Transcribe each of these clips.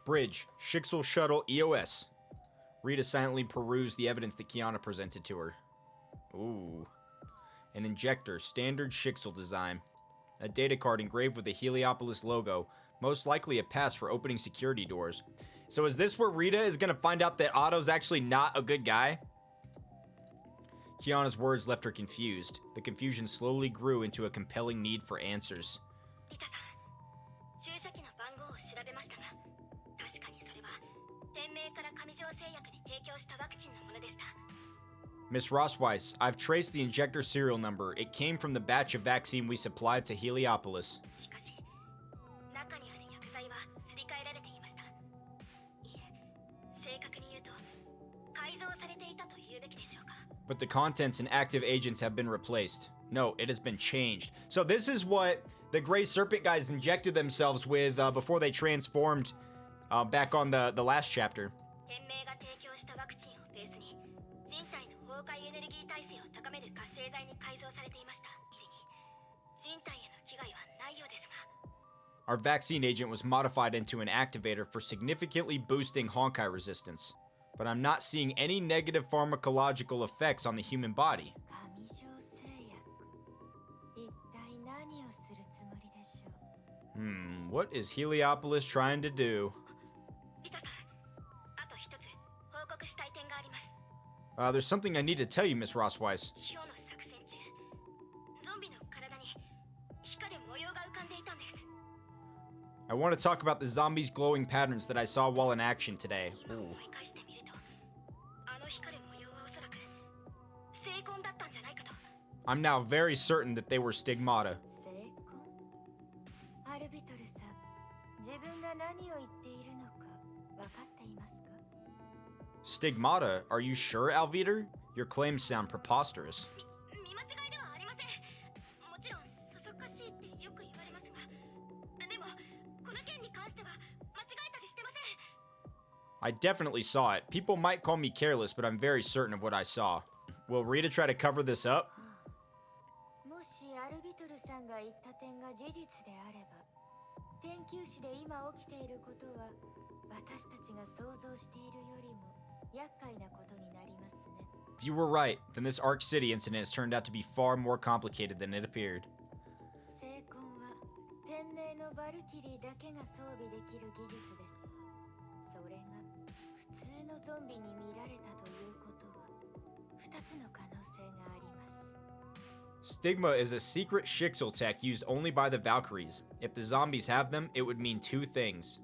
Bridge, Shixel Shuttle EOS. Rita silently perused the evidence that Kiana presented to her. Ooh. An injector, standard Shixel design. A data card engraved with the Heliopolis logo, most likely a pass for opening security doors. So is this where Rita is going to find out that Otto's actually not a good guy? Kiana's words left her confused. The confusion slowly grew into a compelling need for answers. Miss Rossweiss, I've traced the injector serial number. It came from the batch of vaccine we supplied to Heliopolis. But the contents and active agents have been replaced. No, it has been changed. So this is what the Gray Serpent guys injected themselves with before they transformed back on the last chapter. Our vaccine agent was modified into an activator for significantly boosting Honkai resistance. But I'm not seeing any negative pharmacological effects on the human body. What is Heliopolis trying to do? There's something I need to tell you, Miss Rossweiss. I want to talk about the zombies' glowing patterns that I saw while in action today. Ooh. I'm now very certain that they were stigmata. Stigmata? Are you sure, Alvitr? Your claims sound preposterous. I definitely saw it. People might call me careless, but I'm very certain of what I saw. Will Rita try to cover this up? If you were right, then this Ark City incident has turned out to be far more complicated than it appeared. Stigma is a secret Shixel tech used only by the Valkyries. If the zombies have them, it would mean two things.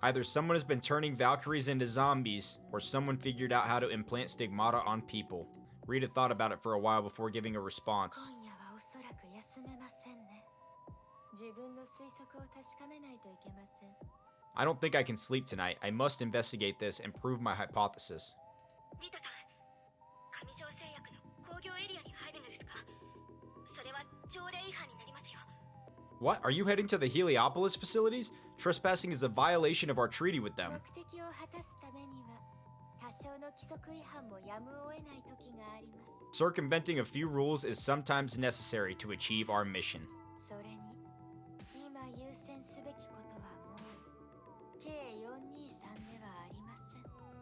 Either someone has been turning Valkyries into zombies, or someone figured out how to implant stigmata on people. Rita thought about it for a while before giving a response. I don't think I can sleep tonight. I must investigate this and prove my hypothesis. What? Are you heading to the Heliopolis facilities? Trespassing is a violation of our treaty with them. Circumventing a few rules is sometimes necessary to achieve our mission.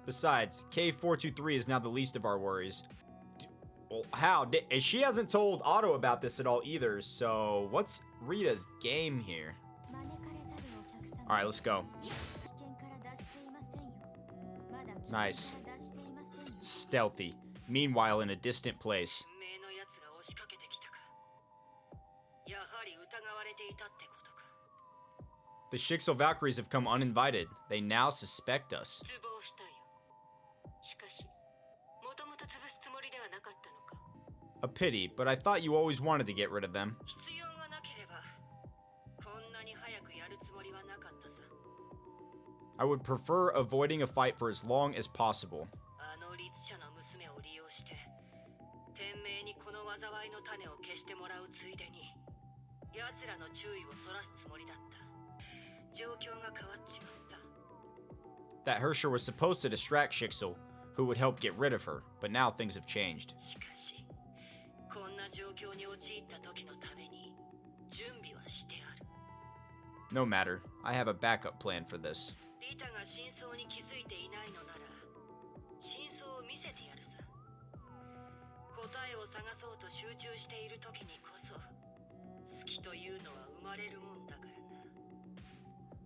Besides, K423 is now the least of our worries. Well, how? She hasn't told Otto about this at all either, so what's Rita's game here? Alright, let's go. Nice. Stealthy. Meanwhile, in a distant place. The Shixel Valkyries have come uninvited. They now suspect us. A pity, but I thought you always wanted to get rid of them. I would prefer avoiding a fight for as long as possible. That Hersher was supposed to distract Shixel, who would help get rid of her, but now things have changed. No matter, I have a backup plan for this.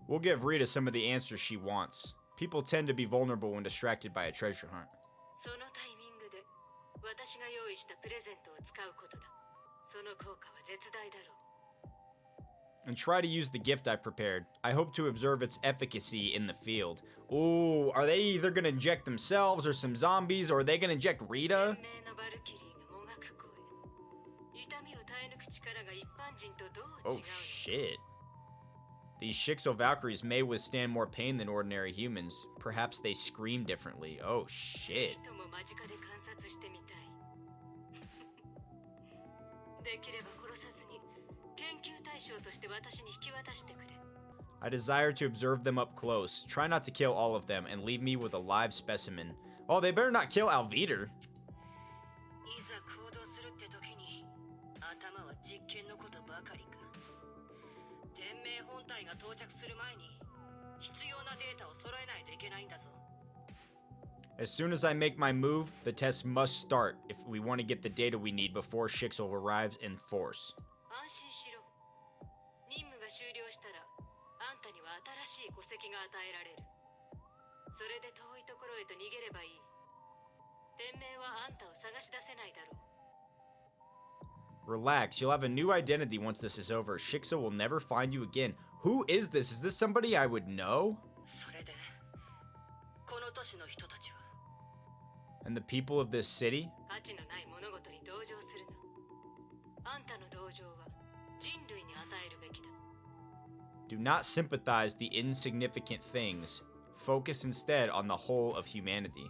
We'll give Rita some of the answers she wants. People tend to be vulnerable when distracted by a treasure hunt. And try to use the gift I prepared. I hope to observe its efficacy in the field. Ooh, are they either gonna inject themselves or some zombies, or are they gonna inject Rita? Oh shit. These Shixel Valkyries may withstand more pain than ordinary humans. Perhaps they scream differently. Oh shit. I desire to observe them up close. Try not to kill all of them and leave me with a live specimen. Oh, they better not kill Alvitr. As soon as I make my move, the test must start if we want to get the data we need before Shixel arrives in force. Relax, you'll have a new identity once this is over. Shixel will never find you again. Who is this? Is this somebody I would know? And the people of this city? Do not sympathize the insignificant things. Focus instead on the whole of humanity.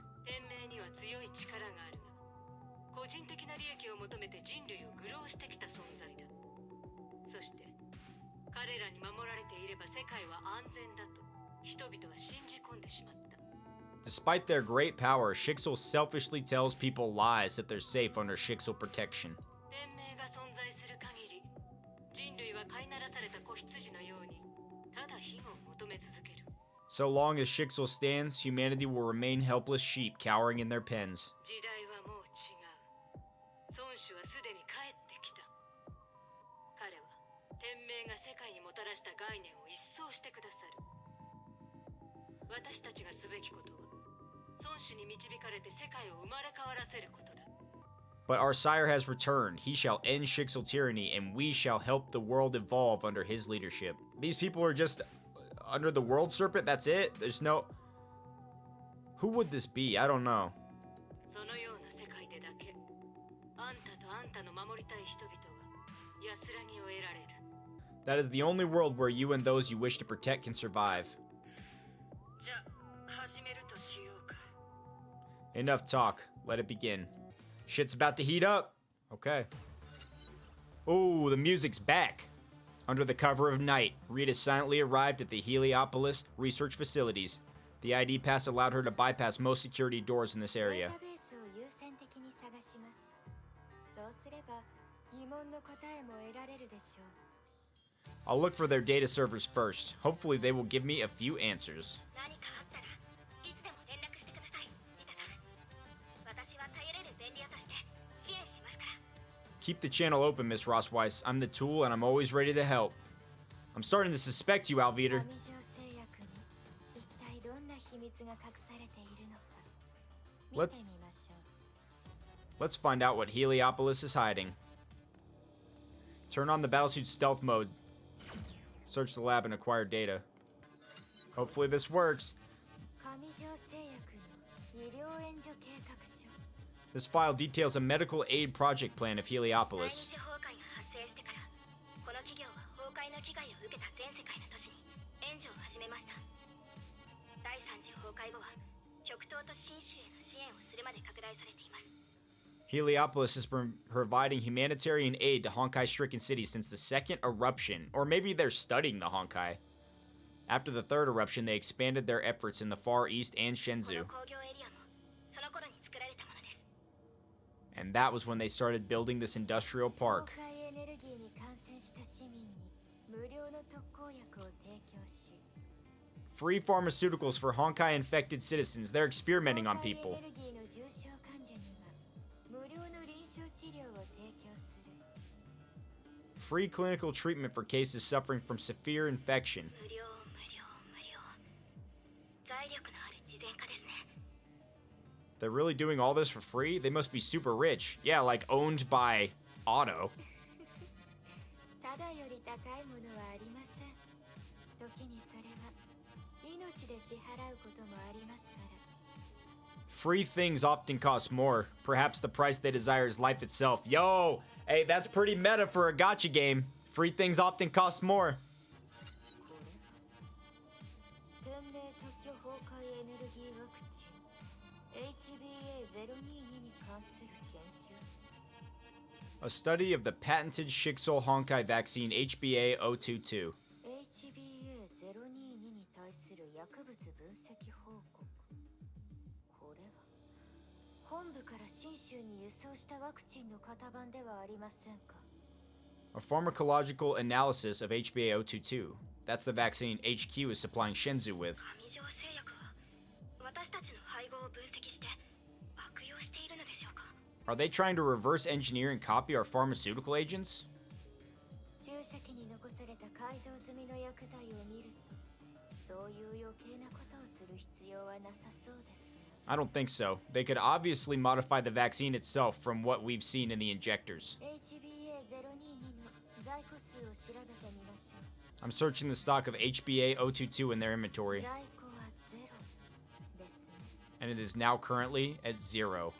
Despite their great power, Shixel selfishly tells people lies that they're safe under Shixel protection. So long as Shixel stands, humanity will remain helpless sheep cowering in their pens. But our sire has returned. He shall end Shixel tyranny, and we shall help the world evolve under his leadership. These people are just under the World Serpent? That's it? There's no... Who would this be? I don't know. That is the only world where you and those you wish to protect can survive. Enough talk. Let it begin. Shit's about to heat up. Okay. Ooh, the music's back. Under the cover of night, Rita silently arrived at the Heliopolis research facilities. The ID pass allowed her to bypass most security doors in this area. I'll look for their data servers first. Hopefully they will give me a few answers. Keep the channel open, Miss Rossweiss. I'm the tool and I'm always ready to help. I'm starting to suspect you, Alvitr. Let's find out what Heliopolis is hiding. Turn on the battlesuit stealth mode. Search the lab and acquire data. Hopefully this works. This file details a medical aid project plan of Heliopolis. Heliopolis has been providing humanitarian aid to Honkai-stricken cities since the second eruption. Or maybe they're studying the Honkai. After the third eruption, they expanded their efforts in the Far East and Shenzhou. And that was when they started building this industrial park. Free pharmaceuticals for Honkai infected citizens. They're experimenting on people. Free clinical treatment for cases suffering from severe infection. They're really doing all this for free? They must be super rich. Yeah, like owned by Otto. Free things often cost more. Perhaps the price they desire is life itself. Yo! Hey, that's pretty meta for a gacha game. Free things often cost more. A study of the patented xiii Honkai vaccine HBA-022. A pharmacological analysis of HBA-022. That's the vaccine HQ is supplying Shenzhou with. Are they trying to reverse engineer and copy our pharmaceutical agents? I don't think so. They could obviously modify the vaccine itself from what we've seen in the injectors. I'm searching the stock of HBA-022 in their inventory. And it is now currently at 0.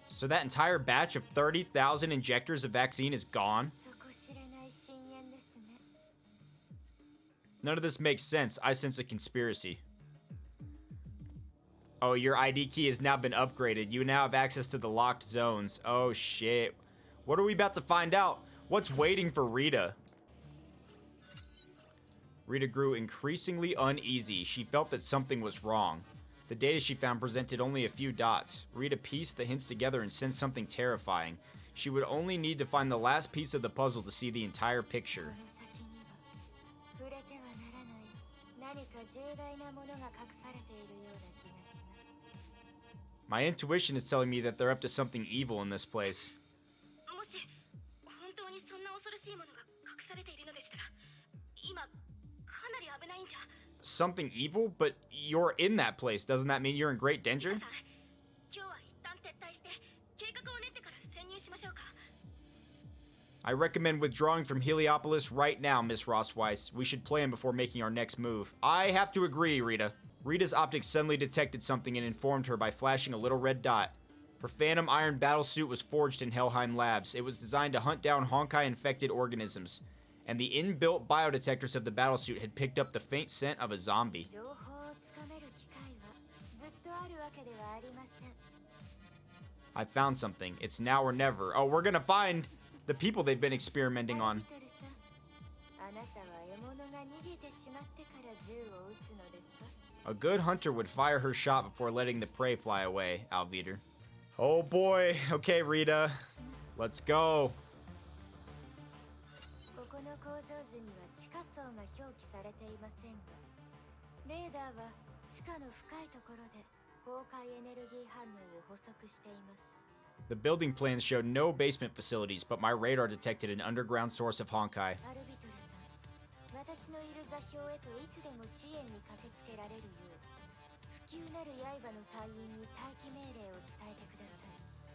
So that entire batch of 30,000 injectors of vaccine is gone? None of this makes sense. I sense a conspiracy. Oh, your ID key has now been upgraded. You now have access to the locked zones. Oh, shit. What are we about to find out? What's waiting for Rita? Rita grew increasingly uneasy. She felt that something was wrong. The data she found presented only a few dots. Rita pieced the hints together and sensed something terrifying. She would only need to find the last piece of the puzzle to see the entire picture. My intuition is telling me that they're up to something evil in this place. Something evil? But you're in that place. Doesn't that mean you're in great danger? I recommend withdrawing from Heliopolis right now, Miss Rossweiss. We should plan before making our next move. I have to agree, Rita. Rita's optics suddenly detected something and informed her by flashing a little red dot. Her Phantom Iron battlesuit was forged in Helheim Labs. It was designed to hunt down Honkai-infected organisms, and the inbuilt biodetectors of the battlesuit had picked up the faint scent of a zombie. I found something. It's now or never. Oh, we're gonna find the people they've been experimenting on. A good hunter would fire her shot before letting the prey fly away, Alvitr. Oh boy. Okay, Rita. Let's go. The building plans showed no basement facilities, but my radar detected an underground source of Honkai.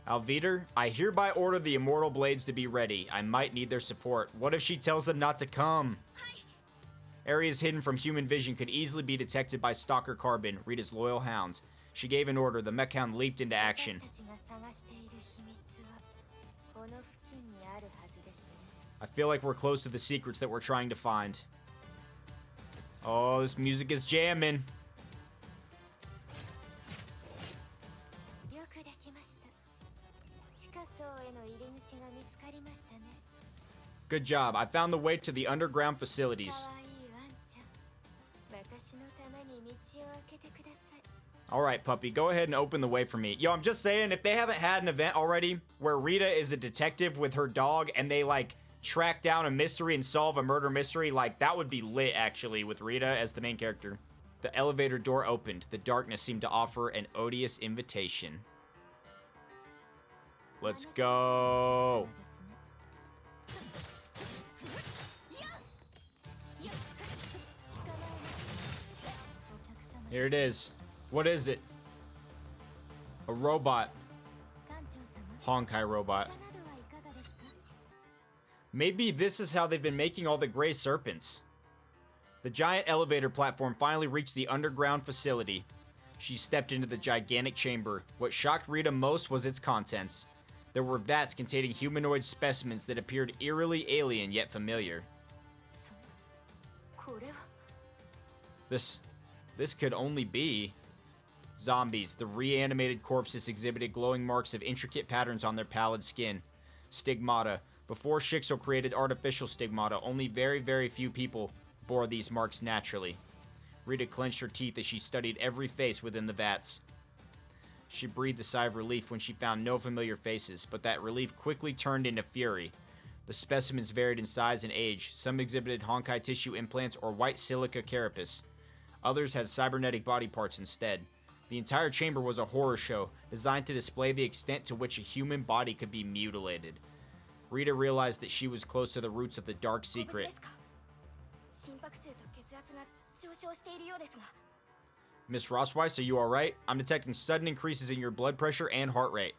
Alvitr, I hereby order the Immortal Blades to be ready. I might need their support. What if she tells them not to come? Areas hidden from human vision could easily be detected by Stalker Carbon, Rita's loyal hound. She gave an order. The mech hound leaped into action. I feel like we're close to the secrets that we're trying to find. Oh, this music is jamming. Good job. I found the way to the underground facilities. Alright, puppy, go ahead and open the way for me. Yo, I'm just saying, if they haven't had an event already where Rita is a detective with her dog and they, like, track down a mystery and solve a murder mystery, like, that would be lit, actually, with Rita as the main character. The elevator door opened. The darkness seemed to offer an odious invitation. Let's go. Here it is. What is it? A robot. Honkai robot. Maybe this is how they've been making all the gray serpents. The giant elevator platform finally reached the underground facility. She stepped into the gigantic chamber. What shocked Rita most was its contents. There were vats containing humanoid specimens that appeared eerily alien yet familiar. This could only be zombies. The reanimated corpses exhibited glowing marks of intricate patterns on their pallid skin. Stigmata. Before xiii created artificial stigmata, only very, very few people bore these marks naturally. Rita clenched her teeth as she studied every face within the vats. She breathed a sigh of relief when she found no familiar faces, but that relief quickly turned into fury. The specimens varied in size and age. Some exhibited Honkai tissue implants or white silica carapace. Others had cybernetic body parts instead. The entire chamber was a horror show, designed to display the extent to which a human body could be mutilated. Rita realized that she was close to the roots of the dark secret. Miss Rossweiss, are you alright? I'm detecting sudden increases in your blood pressure and heart rate.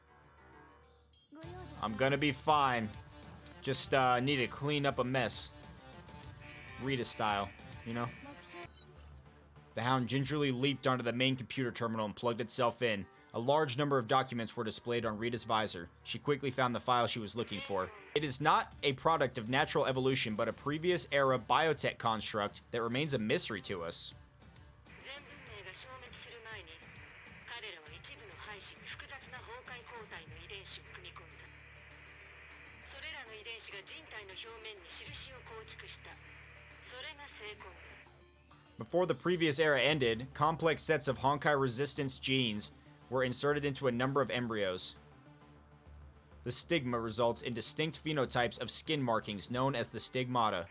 I'm gonna be fine. Just need to clean up a mess. Rita style, you know? The hound gingerly leaped onto the main computer terminal and plugged itself in. A large number of documents were displayed on Rita's visor. She quickly found the file she was looking for. It is not a product of natural evolution, but a previous era biotech construct that remains a mystery to us. Before the previous era ended, complex sets of Honkai resistance genes were inserted into a number of embryos. The stigma results in distinct phenotypes of skin markings known as the stigmata.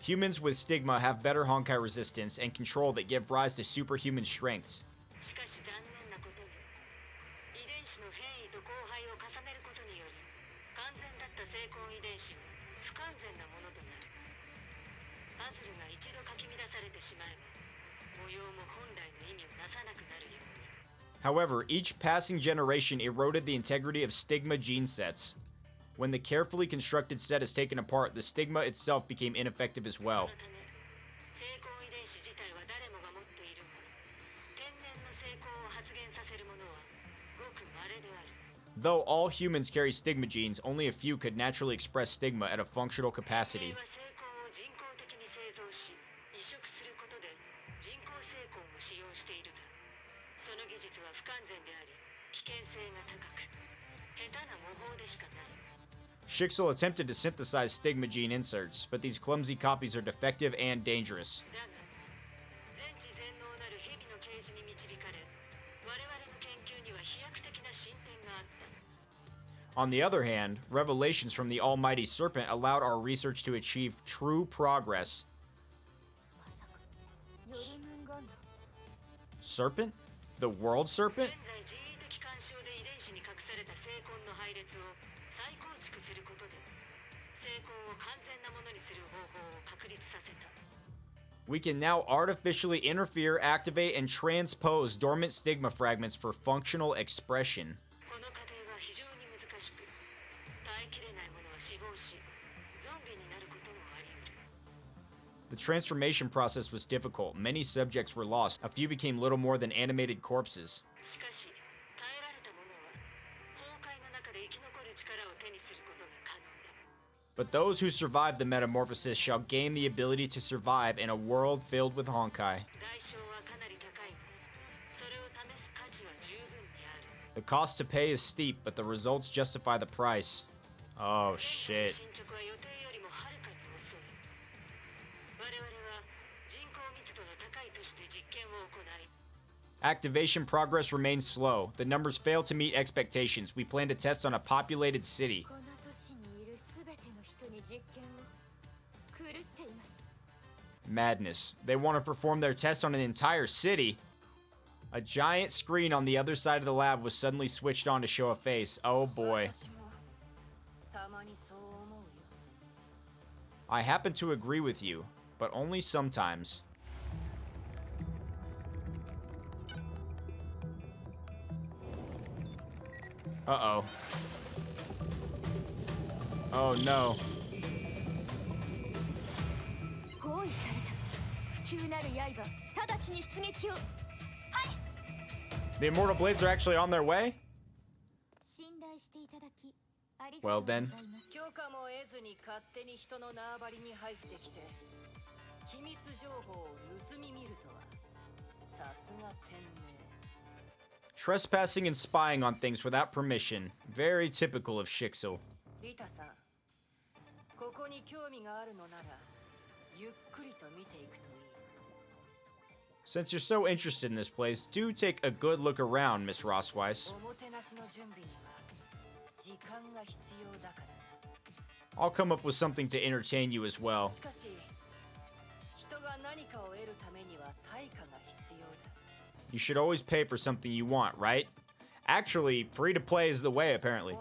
Humans with stigma have better Honkai resistance and control that give rise to superhuman strengths. However, each passing generation eroded the integrity of stigma gene sets. When the carefully constructed set is taken apart, the stigma itself became ineffective as well. Though all humans carry stigma genes, only a few could naturally express stigma at a functional capacity. xiii attempted to synthesize stigma gene inserts, but these clumsy copies are defective and dangerous. On the other hand, revelations from the almighty Serpent allowed our research to achieve true progress. Serpent? The World Serpent? We can now artificially interfere, activate, and transpose dormant stigma fragments for functional expression. The transformation process was difficult. Many subjects were lost. A few became little more than animated corpses. But those who survive the metamorphosis shall gain the ability to survive in a world filled with Honkai. The cost to pay is steep, but the results justify the price. Oh, shit. Activation progress remains slow. The numbers fail to meet expectations. We plan to test on a populated city. Madness. They want to perform their test on an entire city. A giant screen on the other side of the lab was suddenly switched on to show a face. Oh boy. I happen to agree with you, but only sometimes. Uh-oh. Oh no. The Immortal Blades are actually on their way? Well then. Trespassing and spying on things without permission. Very typical of xiii. Since you're so interested in this place, do take a good look around, Miss Rossweiss. I'll come up with something to entertain you as well. You should always pay for something you want, right? Actually, free to play is the way, apparently.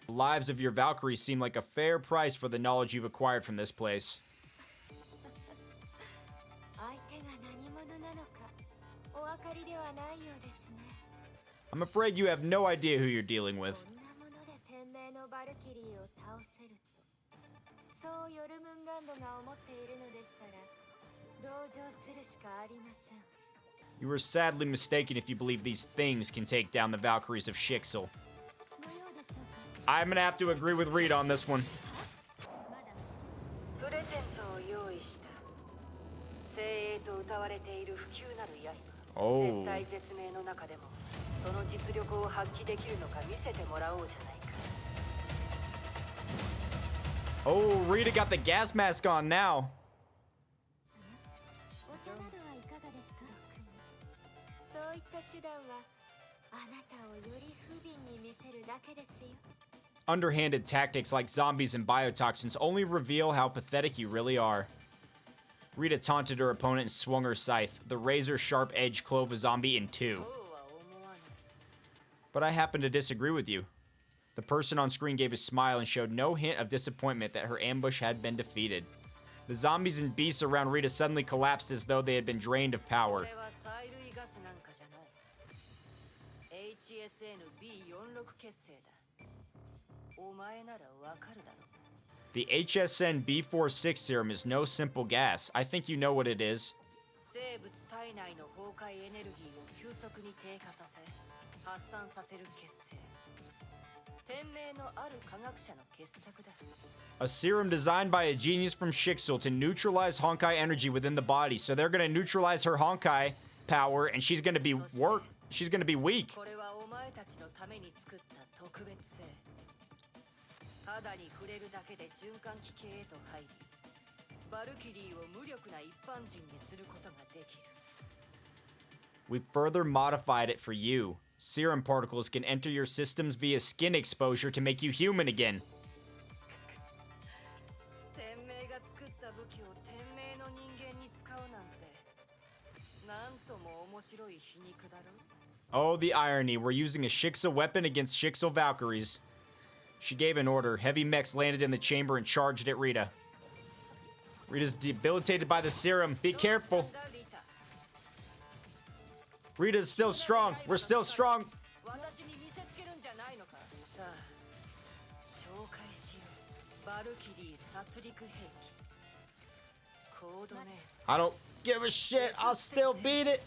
The lives of your Valkyries seem like a fair price for the knowledge you've acquired from this place. I'm afraid you have no idea who you're dealing with. You were sadly mistaken if you believe these things can take down the Valkyries of xiii. I'm gonna have to agree with Rite on this one. Oh. Oh, Rite got the gas mask on now. Underhanded tactics like zombies and biotoxins only reveal how pathetic you really are. Rite taunted her opponent and swung her scythe. The razor-sharp edge clove a zombie in two. But I happen to disagree with you. The person on screen gave a smile and showed no hint of disappointment that her ambush had been defeated. The zombies and beasts around Rite suddenly collapsed as though they had been drained of power. The HSN B46 serum is no simple gas. I think you know what it is. A serum designed by a genius from xiii to neutralize Honkai energy within the body. So they're gonna neutralize her Honkai power and she's gonna be weak. We've further modified it for you. Serum particles can enter your systems via skin exposure to make you human again. Oh, the irony. We're using a xiii weapon against xiii Valkyries. She gave an order. Heavy mechs landed in the chamber and charged at Rite. Rita's debilitated by the serum. Be careful. Rita's still strong. We're still strong. I don't give a shit. I'll still beat it.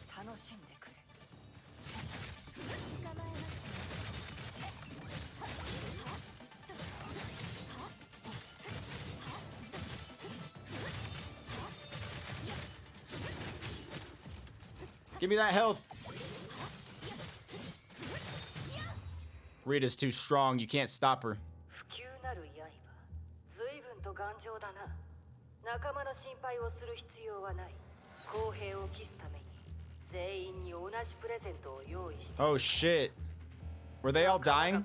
Give me that health. Rita's too strong. You can't stop her. Oh shit. Were they all dying?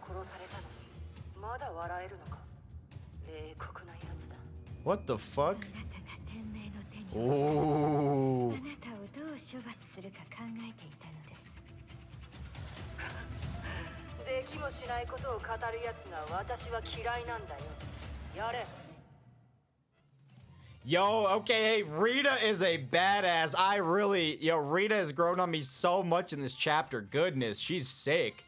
What the fuck? Ooh. Yo, okay, hey, Rita is a badass. Rita has grown on me so much in this chapter. Goodness, she's sick.